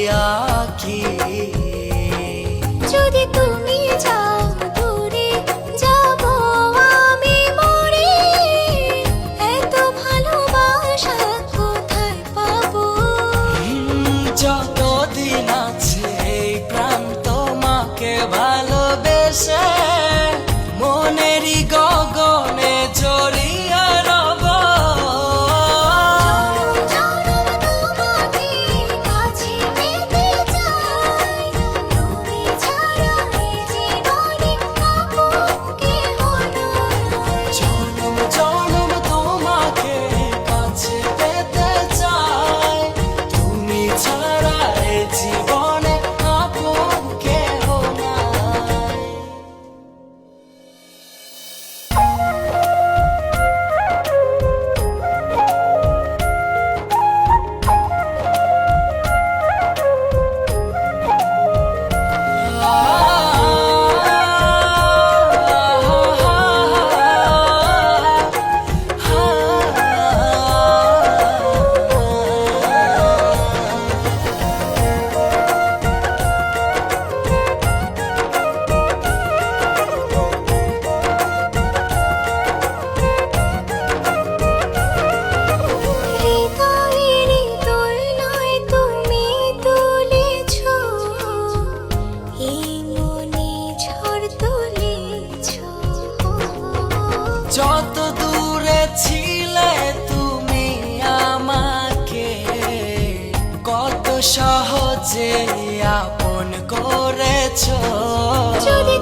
আঁকি। যদি তুমি যাও দূরে যাব আমি মরে, এত ভালোবাসা কোথায় পাবো? যতদিন আছে এই প্রাণ তোমাকে ভালোবেসে মনেরই গগনে জড়িয়ে রব। তোমাকে কাছে পেতে চাই, তুমি ছাড়া এই জীবনে আপন কেহ নাই। জনম জনম তোমাকে কাছে পেতে চাই, তুমি ছাড়া এই জীবনে আপন কেহ নাই। হৃদয়ের দোলনায় তুমি তুলেছ, এই মনে ঝড় তুলেছ। যত দূরে ছিলে তুমি আমাকে কত সহজে আপন করেছো। যদি